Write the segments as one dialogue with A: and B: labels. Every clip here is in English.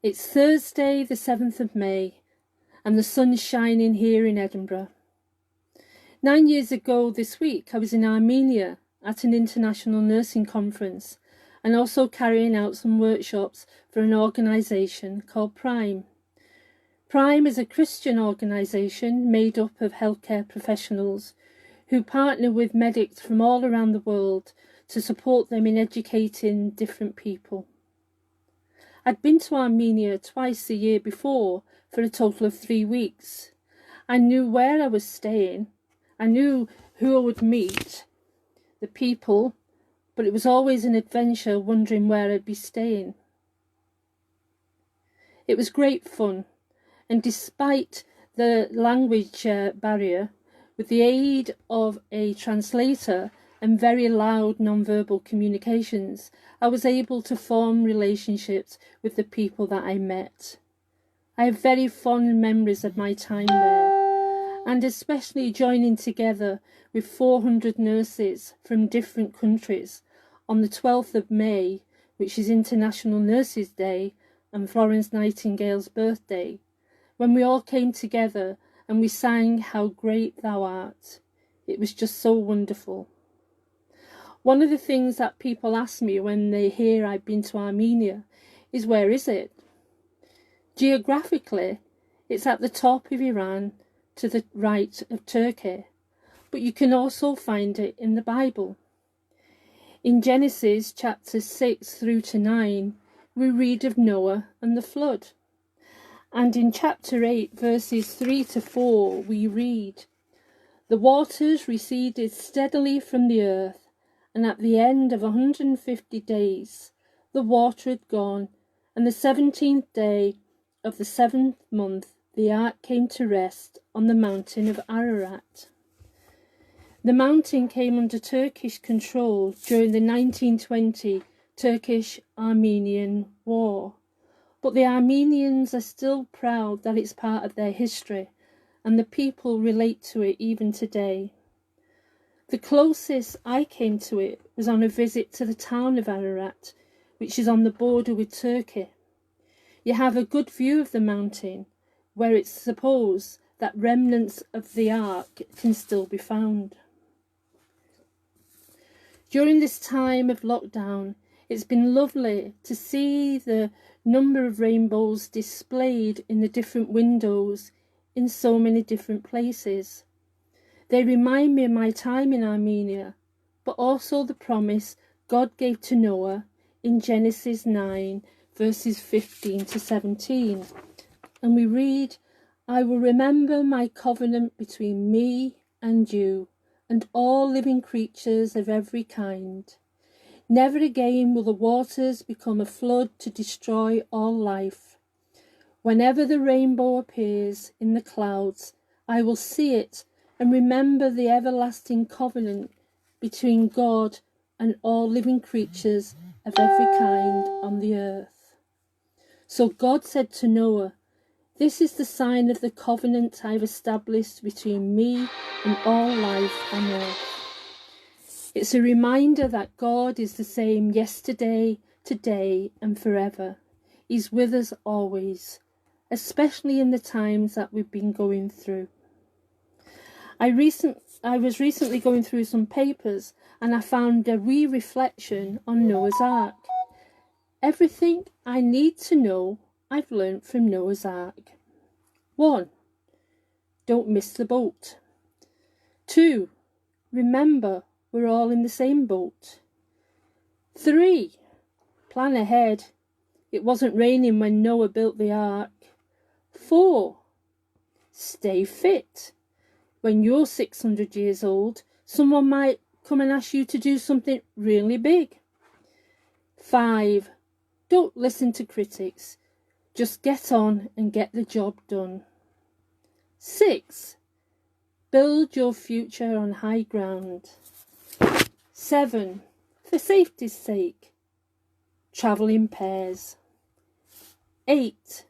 A: It's Thursday the 7th of May and the sun's shining here in Edinburgh. 9 years ago this week I was in Armenia at an international nursing conference and also carrying out some workshops for an organisation called Prime. Prime is a Christian organisation made up of healthcare professionals who partner with medics from all around the world to support them in educating different people. I'd been to Armenia twice the year before for a total of 3 weeks. I knew where I was staying, I knew who I would meet, the people, but it was always an adventure wondering where I'd be staying. It was great fun, and despite the language barrier, with the aid of a translator and very loud non-verbal communications, I was able to form relationships with the people that I met. I have very fond memories of my time there, and especially joining together with 400 nurses from different countries on the 12th of May, which is International Nurses Day and Florence Nightingale's birthday, when we all came together and we sang How Great Thou Art. It was just so wonderful. One of the things that people ask me when they hear I've been to Armenia is, where is it? Geographically, it's at the top of Iran to the right of Turkey, but you can also find it in the Bible. In Genesis chapters 6 through to 9, we read of Noah and the flood. And in chapter 8, verses 3 to 4, we read, "The waters receded steadily from the earth, and at the end of 150 days, the water had gone, and the 17th day of the 7th month, the ark came to rest on the mountain of Ararat." The mountain came under Turkish control during the 1920 Turkish-Armenian War. But the Armenians are still proud that it's part of their history, and the people relate to it even today. The closest I came to it was on a visit to the town of Ararat, which is on the border with Turkey. You have a good view of the mountain, where it's supposed that remnants of the ark can still be found. During this time of lockdown, it's been lovely to see the number of rainbows displayed in the different windows in so many different places. They remind me of my time in Armenia, but also the promise God gave to Noah in Genesis 9, verses 15 to 17. And we read, "I will remember my covenant between me and you and all living creatures of every kind. Never again will the waters become a flood to destroy all life. Whenever the rainbow appears in the clouds, I will see it and remember the everlasting covenant between God and all living creatures of every kind on the earth." So God said to Noah, "This is the sign of the covenant I've established between me and all life on earth." It's a reminder that God is the same yesterday, today and forever. He's with us always, especially in the times that we've been going through. I was recently going through some papers and I found a wee reflection on Noah's Ark. Everything I need to know I've learnt from Noah's Ark. 1. Don't miss the boat. 2. Remember, we're all in the same boat. 3. Plan ahead. It wasn't raining when Noah built the ark. 4. Stay fit. When you're 600 years old, someone might come and ask you to do something really big. 5. Don't listen to critics. Just get on and get the job done. 6. Build your future on high ground. 7. For safety's sake, travel in pairs. 8.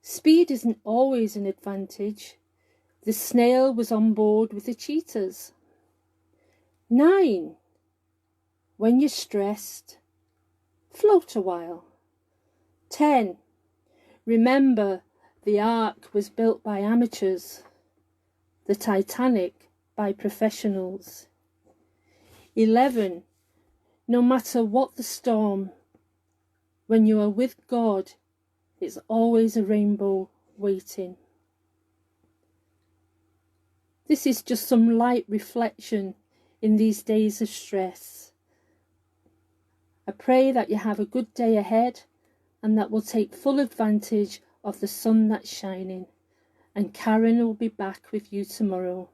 A: Speed isn't always an advantage. The snail was on board with the cheetahs. 9. When you're stressed, float a while. 10. Remember, the Ark was built by amateurs, the Titanic by professionals. 11. No matter what the storm, when you are with God, it's always a rainbow waiting. This is just some light reflection in these days of stress. I pray that you have a good day ahead and that we'll take full advantage of the sun that's shining. And Karen will be back with you tomorrow.